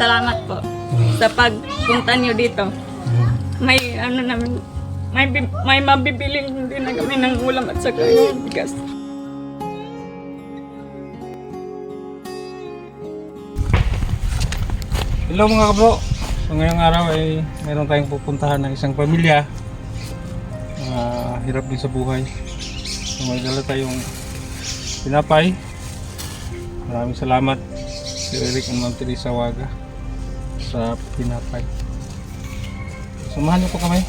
salamat po sa pagpunta niyo dito. May ano namin, may mabibiling din na kami ng ulam at saka yung bigas. Hello mga kabro. So ngayong araw ay meron tayong pupuntahan ng isang pamilya. Hirap din sa buhay. So may dala tayong tinapay. Maraming salamat si Eric and Ma'am Teresa Waga sa tinapay. Samahan niyo po kami.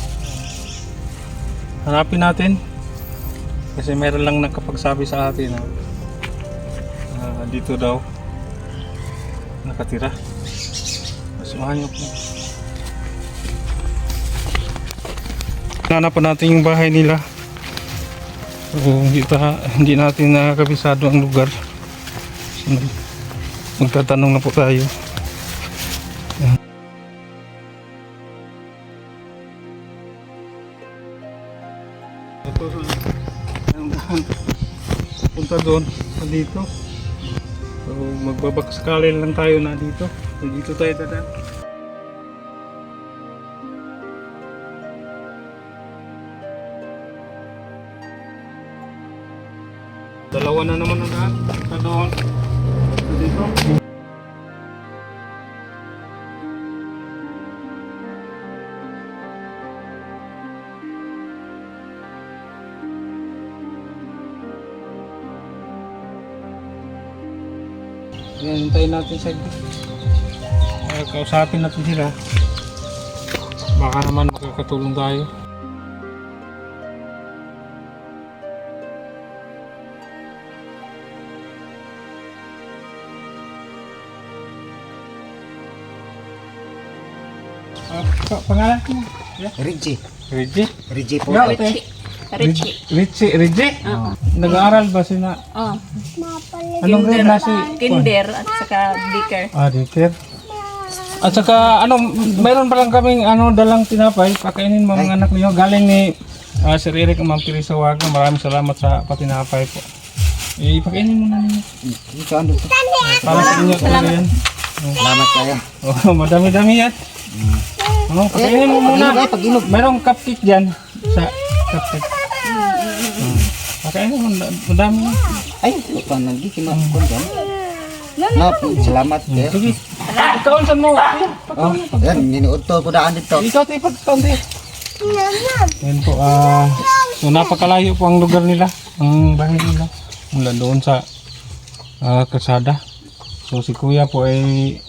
Hanapin natin kasi meron lang nakapagsabi sa atin na dito daw nakatira. Samahan niyo po. Hanapan natin yung bahay nila. So, hindi natin nakakabisado ang lugar. So, magtatanong na po tayo. Punta doon, dito. So, magbabakasakali lang tayo na dito. So, dito tayo dadaan. Dalawa na naman ang daan. Punta doon. So, dito. Ayan, hintayin natin sa kausapin natin sila. Baka naman makakatulong tayo. Pangalan ko? Yeah. Reggie. Reggie? Reggie po. Yeah, Richie. Richie. Reggie? Nag-aaral ba sila? Oh. Anong grade na si? Kinder at saka Dicker. Dicker. At saka mayroon pa lang kaming dalang tinapay. Pakainin mo mga anak niyo. Galing ni Sir Eric and Ma'am Teresa Waga. Maraming salamat sa patinapay po. Ipakainin mo na ninyo. Ito ano to? Para sa inyo talaga yan. Salamat kayo. Madami-dami yan. Pakainin mo muna. Mayroong cupcake dyan. Sa cupcake. Pakainin mo. Madami yan. Ay, ito nagi kinakon dyan. Salamat kayo. Sige. Ikaw saan mo? Oh, yan ninuod to po daan dito. Ikaw tayo pagkaunti. Yan po. So napakalayo po ang lugar nila. Ang bahay nila. Mula doon sa kalsada. So si kuya po ay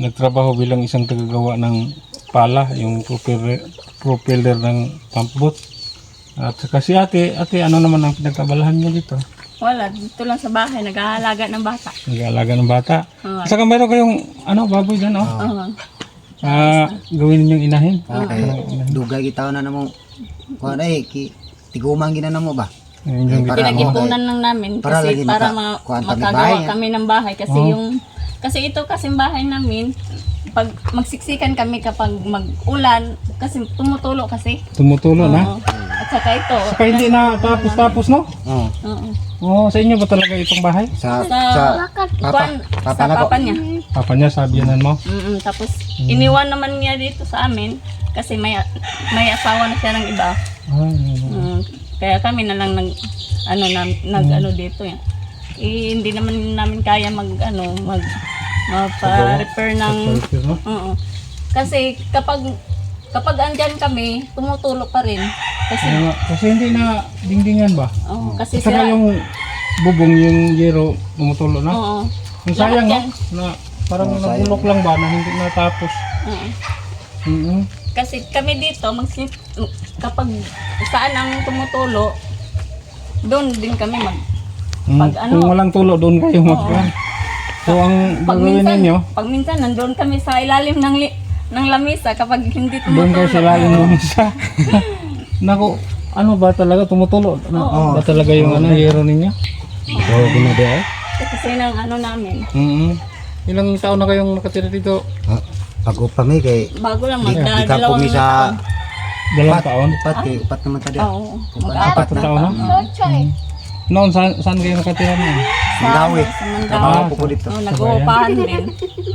nagtrabaho bilang isang tagagawa ng pala. Yung propeller ng pump boat. At saka si ate ano naman ang pinagkabalahan niya dito? Wala, dito lang sa bahay, nag-aalaga ng bata. Nag-aalaga ng bata. Oo. At saka mayroon kayong baboy dyan, oh. Oo. Gawin ninyong inahin. Okay. Dugay kita na namo. Kuan ay tiguman gina namo ba? Ayun yung Para Pinag-ipunan lang namin para kasi lagi para kuhaan kami makagawa bahay. kami ng bahay kasi kasi ito kasing bahay namin pag magsiksikan kami kapag mag-ulan kasi tumutulo kasi. tumutulo na. Oo. At saka ito. Saka hindi na tapos, no? Oh. Oo. Sa inyo ba talaga itong bahay? Sa Sa papa sa na ko. papa niya. Papa niya, sabihanan mo? Tapos iniwan naman niya dito sa amin kasi may asawa na siya ng iba. Kaya kami na lang nag dito yan. Hindi naman namin kaya mapa-repair ng no? oo. Kasi kapag andyan kami, tumutulo pa rin. Kasi hindi na dingdingan ba? Kasi At saka yung bubong, yung yero, tumutulo na? oo. Yung sayang, no? Lahat Na parang nabulok lang ba na hindi natapos? Oo. Kasi kami dito, kapag saan ang tumutulo, doon din kami Kung walang tulo, doon kayo magkuhan. So ang gagawin ninyo, pag minsan nandoon kami sa ilalim ng lamisa kapag hindi tumutulo. doon kayo sa lalim ng isa. Naku, ano ba talaga tumutulo? Ba talaga yung yero ninyo? Oo, ginada. Kasi ng namin. Ilang taon na kayong nakatira dito? Ako pa may kay Bago lang di ka magdadalawang pumi sa Dalawang taon? upat naman tadi. Oo. Apat na taon na? Noon, saan kayo nakatira noon? Mandawi. Sa Trabaho Mandawi. po ko dito. Nag-uupahan din.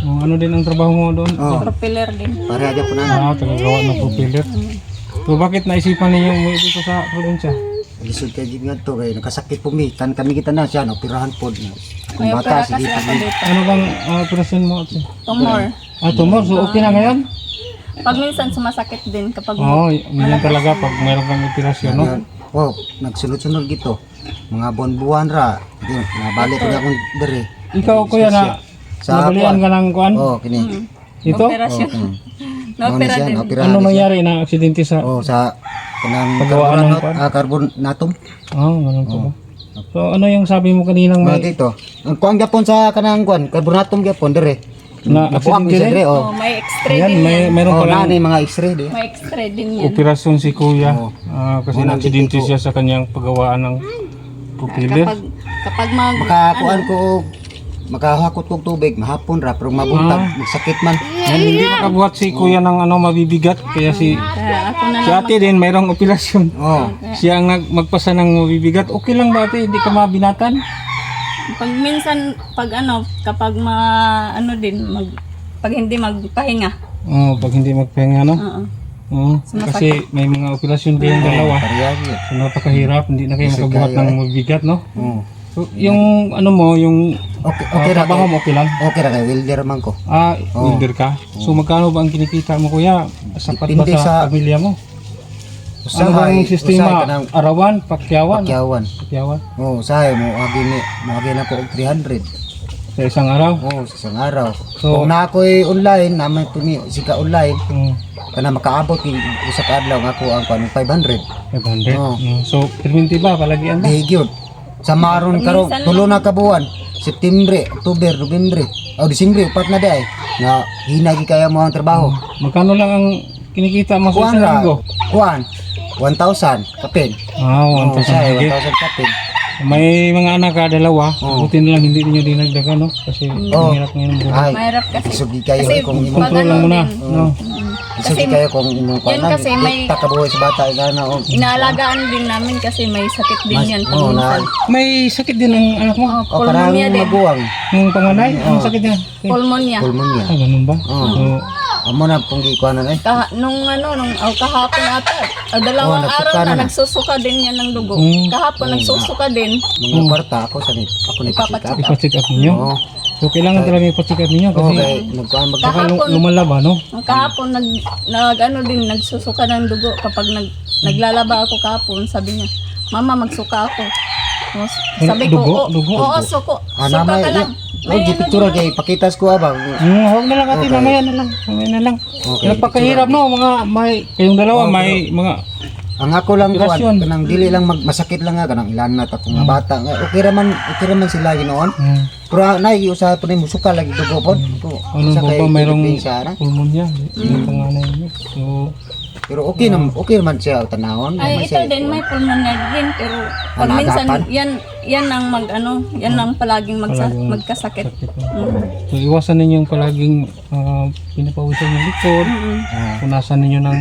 Ano din ang trabaho mo doon? Oh, Propeller din. pare aja po na. Tagagawa ng propeller. So bakit naisipan ninyo umuwi dito sa probinsya? Lisod kay gid nga to kay nakasakit po mi. Kan kami kita na siya no operahan pod na. May Kung opera bata kasi sige ako pa. dito. Ano bang operasyon mo? Ate? Tumor. Tumor. So okay na ngayon? Pag minsan sumasakit din kapag Oo, yun talaga pag mayroon kang operasyon, no? Wow, nagsunod-sunod gito. Mga buwan-buwan ra. Di nabalik ko akong dere. Ikaw kuya na Sa nabalian ka ng kuan? Oh, kini. Ito? operasyon. Oh, Na-opera siya, din. na-operahan Ano siya. nangyari na aksidente sa... Oh, sa kanang Paggawaan ng kwan? carbonatum. Ganun po ba? So ano yung sabi mo kaninang Mga may dito. Ang kuan gyapon sa kanang kuan, carbonatum gyapon dere. na Nabuhak aksidente ni rin? dere, Oh, oh. may x-ray Ayan, din yan. mayroon Oh, palang na mga x-ray di. May x-ray din yan. operasyon si kuya. Oo. Kasi Oo, na-aksidente nandito. siya sa kanyang paggawaan ng propeller. Kapag mag... Makakuan ko makahakot kog tubig mahapon ra pero mabuntag magsakit man. Yan, hindi nakabuhat si kuya ng mabibigat. Kaya si Ako na si ate din mayroong operasyon. Oh. Siya ang magpasa ng mabibigat. Okay lang ba ate? Hindi ka mabinatan? pag minsan kapag pag hindi magpahinga. Pag hindi magpahinga, no? Oo. Oo. Kasi may mga operasyon din dalawa. Pariyagi. So napakahirap. Hindi na kayo makabuhat ng mabibigat, no? Oh. So, yung yung Okay ra trabaho kay. mo, okay lang? Okay ra kay welder man ko. Welder ka? So magkano ba ang kinikita mo kuya? Sapat ba Depende sa sa- pamilya mo? Ano ba yung sistema? kanang Arawan? Pakyawan? pakyawan. Pakyawan? Oh, sahay mo agi na ko og 300. Sa isang araw? Oh, sa isang araw. So- Kung na ako'y online, naman tuni sika online, Mm, kana makaabot ni usa ka adlaw nga ako ang kanang 500. 500. Oo. So, perminti ba? Palagian ba? Di gyud. Sa maron karon Minsan tulo na ka buwan. September, October, November, Disyembre upat na day nga hinagi kaya mo ang trabaho. Magkano lang ang kinikita mo sa Kuan isang ra. linggo? Kuan 1,000 kapin. 1,000 sahay, higit. 1,000 kapin. May mga anak ka, dalawa. Oo. Buti na lang hindi niyo dinagdagan, no? Kasi mahirap ngayon ang buhay. Ay, Mahirap kasi. isugi kayo Kasi kung imong pag Control lang muna, no? isugi kayo kung imong Yan kasi may- takabuhay sa bata gana og Inaalagaan din namin kasi may sakit din yan pag oh, minsan. May sakit din ang anak mo. o parang Pulmonya din. maguwang Yung panganay, anong sakit niya? Pulmonya. pulmonya. Ganun ba? Oo. So, Amo na pong gikuanan eh. Nung kahapon ata, dalawang Oh, araw nagsuka na na. nagsusuka din yan ng dugo. Kahapon nagsusuka din. Mga kwarta ako ni Ipapacheck pasikap. ipacheck up ninyo. Oo. So, kailangan talaga ipacheck up ninyo kasi Okay, nagkuan mag baka Kahapon. lumalaba, no? Ang kahapon nagsusuka ng dugo kapag naglalaba ako kahapon, sabi niya, "Mama, magsuka ako." O, sabi ko, Dugo? "Oo, Dugo? oo, suka Ana ka lang." Oh, gipicture kay pakitas ko abang. Huwag na lang ate, mamaya na lang. Mamaya na lang. Okay, Napakahirap, no? Kayong dalawa, may mga... Ang ako lang Operasyon. kuan kanang dili lang masakit lang nga kanang ilan na ta kung nga bata nga okay raman sila ginoon. Pero nay usa pa ni musuka lagi dugo pod. Ano Sa ba kay ba mayroong siya na. pulmonya? Yung panganay niyo. So, Pero okay naman siya tanawon. Ay, ito din may pulmonary din, pero pag Ang minsan agapan? yan ang yan ang palaging magkasakit. sakit. So, iwasan ninyo yung palaging pinapawisan yung likod. Punasan ninyo ng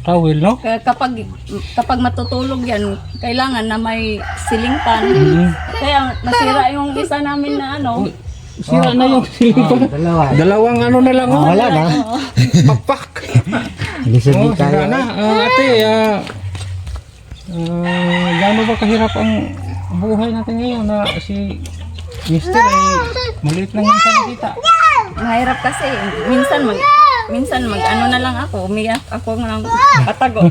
towel, no? Kaya kapag matutulog yan, kailangan na may ceiling fan. Kaya nasira yung isa namin na Sira na yung siling ko. Dalawa. Dalawang na lang. Wala na. Pakpak. Lisod Oo, ni kayo. sira na. Ate, gaano ba kahirap ang buhay natin ngayon na si Mister ay maliit lang yung nakita. Mahirap kasi minsan mag na lang ako, umiyak ako ng patago.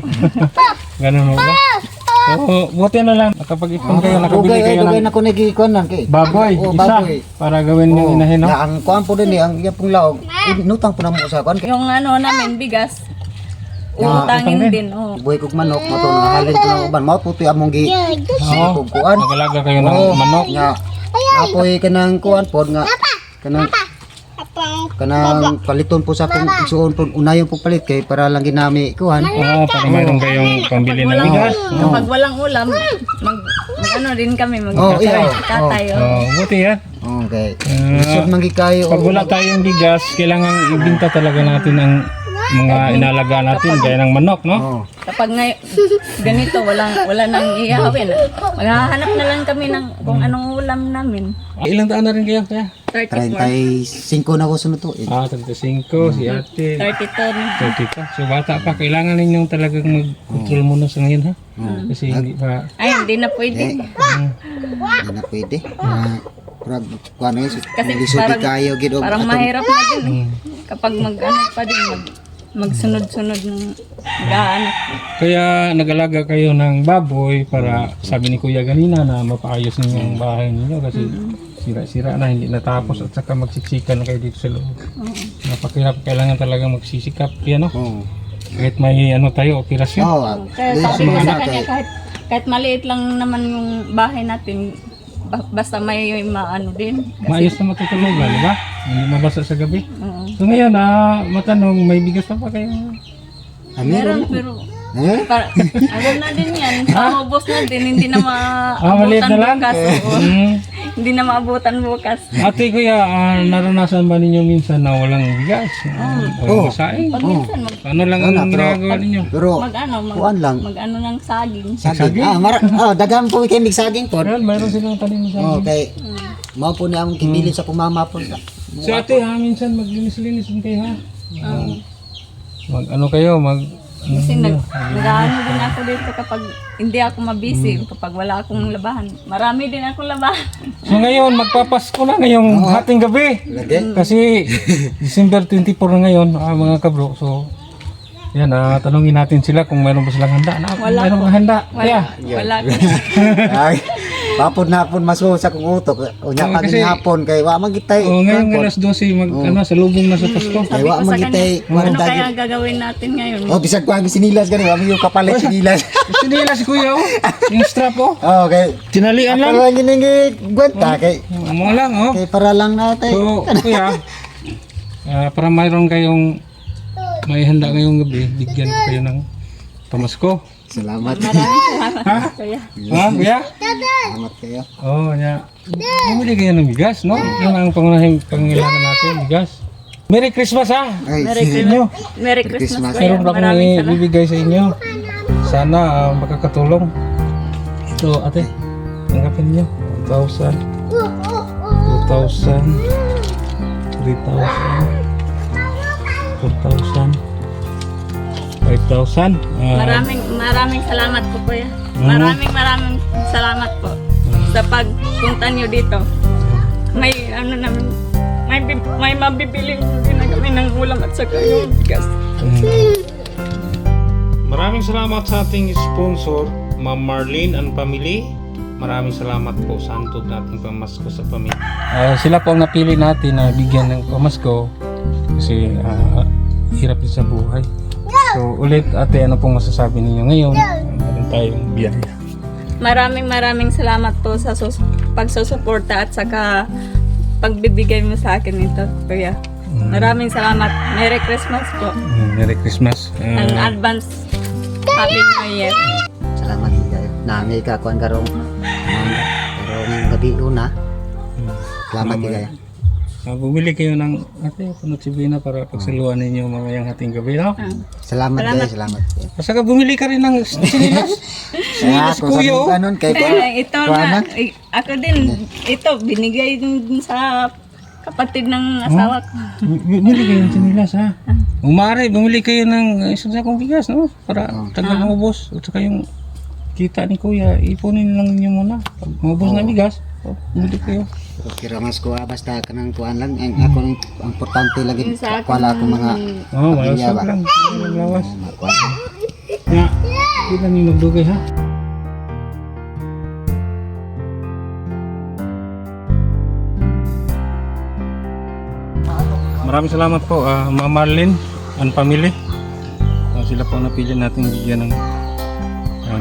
Ganun mo ba? So, buti na lang. Nakapag-ipon kayo, nakabili kayo Dugay ng na ko nagikuan nang kay. baboy, Oo, isa, baboy. para gawin yung inahin, no? Na ang kuan po din ang iya pong laog. Inutang po na mo sa kuan kay. Yung namin bigas, utang utangin din. din. Oh. Buhay kog manok mo to nahalin ko ng uban. Mao puti among gi. Oo. Kog kuan. Magalaga kayo ng Oo, manok. Nga. Apoy kanang kuan pod nga. Kanang paliton po sa akong isuon po unayon po palit kay para lang ginami kuan. Oo, para mayroon kayong pambili ng Walang, bigas. kapag walang ulam, din kami, Oh, iya. katay. Buti yan. Okay. Lisod man gi kayo. Pag wala tayong bigas, kailangan ibinta talaga natin ang mga inalaga natin, gaya ng manok, no? Oo. Kapag ganito, wala nang ihawin. Maghahanap na lang kami ng kung anong ulam namin. Ilang taon na rin kayo, kaya? 34. 35 na ko sunod to. 35, si ate. 32. 32. So bata pa, kailangan ninyong talagang mag-control muna sa ngayon, ha? Kasi hindi pa... Ay, hindi na pwede. Hindi na pwede. Kuha na yun. Kasi Lisodi kayo. Parang mahirap na din. Kapag magsunod-sunod ng mag-aanak. Kaya nag-alaga kayo ng baboy para sabi ni Kuya ganina na mapaayos ninyo ang bahay ninyo kasi sira-sira na, hindi natapos at saka magsiksikan na kayo dito sa loob. Napakahirap, kailangan talaga magsisikap. Yan, no? Oo. Kahit may tayo, operasyon. Oo. Kaya sabi ko sa kanya, kahit maliit lang naman yung bahay natin, basta may maano din. Maayos na matutulugan, di ba? Hindi mabasa sa gabi. Oo. So ngayon, matanong, may bigas pa kayo? Meron, pero Eh? ano na din yan, maubos na din, hindi na maliit na maabutan lang? bukas. Oo. Hmm. Hindi na maabutan bukas. Ate, Kuya, naranasan ba ninyo minsan na walang bigas? Walang masaing? Pag minsan, Ano lang ang ginagawa ninyo? Pero, mag-ano lang. ng saging. saging. Daghang po kay mig saging po. Meron, mayroon silang tanim sa Okay. Mao po na ang kibilin sa kumama po. So ate, minsan maglinis-linis din kayo, ha? Mag-ano kayo, Kasi nag-ano din ako dito kapag hindi ako mabisi, kapag wala akong labahan. Marami din akong labahan. So ngayon, magpapasko na ngayong hating gabi. Lagi. Kasi December 24 na ngayon, mga kabro. So, yan, tanungin natin sila kung mayroon ba silang handa. Mayroon bang handa? Wala ko. Ay, papod na hapon masusa kong utok. Unya pa kasi- gini hapon kay wa magitay. Ngayong alas 12, salubong na sa Pasko. Kay wa Sabi ko sa magitay. kanya, ano kaya gagawin natin ngayon? Oh, bisag ko ang sinilas gani, wa mo kapalit sinilas. Sinila si Kuya, oh. Yung strap, oh. Oh, okay. Tinalian lang. Para gini gwenta kay Mo lang, oh. kay para lang natin. So, Kuya, para mayroon kayong may handa ngayong gabi, bigyan ko kayo ng pamasko. Salamat. Maraming salamat kuya. Ha, Kuya? Salamat kayo. Oo, bumili kayo ng bigas, no? Yan ang pangunahing pangangailangan natin, bigas. Merry Christmas, ha? Ay, Merry Christmas. Merry Christmas kuya. Meron pa akong Maraming salamat. ibibigay sa inyo. Sana makakatulong. Ito, ate, tanggapin niyo. 1,000, 2,000, 3,000, 4,000, 5,000. Maraming salamat po kuya. Maraming salamat po sa pagpunta niyo dito. May may mabibili din na kami ng ulam at saka yung bigas. Maraming salamat sa ating sponsor, Ma'am Marlene and Family. Maraming salamat po sa antod nating pamasko sa pamilya. Sila po ang napili natin na bigyan ng pamasko kasi hirap din sa buhay. So ulit ate, ano pong masasabi ninyo ngayon? Meron tayong biyaya. Maraming salamat po sa pagsusuporta at saka pagbibigay mo sa akin nito, kuya. Maraming salamat. Merry Christmas po. Merry Christmas. And advance Happy New Year. salamat kayo. Nami ka kuan karong gabi una. Salamat kayo. Bumili kayo ng ate, Noche-Buena para pagsaluhan ninyo mamayang hating gabi, no? Salamat kayo, salamat kayo. Saka bumili ka rin ng sinilas. Sinilas Ako kuya, oh. kanon kay Ito na, ako din, ito, binigay din sa kapatid ng asawa ko. Bumili kayo ng sinilas, ha? Umari, bumili kayo ng isang sakong bigas, no? Para tagal maubos. At saka yung kita ni kuya, ipunin lang niyo muna. Pag maubos na bigas, bumili kayo. Okay, ramas ko basta kanang kuan lang ang ako ang importante lagi wala ako mga Malasap ba? lang. Walang lawas. kuan. Nga, hindi lang yung magdugay, ha? Maraming salamat po, Ma'am Marlene and Family. Sila po ang napili natin bigyan ng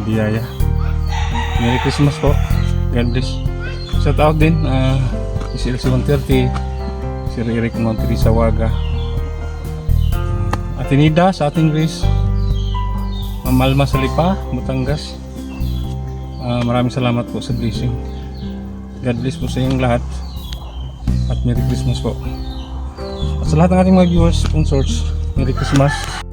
biyaya. Merry Christmas po. God bless. Shout out din, si LC 130, si Eric Montri sa Waga, Atenida sa ating Grace, Ma'am Alma sa Lipa, Batangas. Maraming salamat po sa blessing. God bless po sa inyong lahat. At Merry Christmas po. At sa lahat ng ating mga viewers, sponsors, Merry Christmas.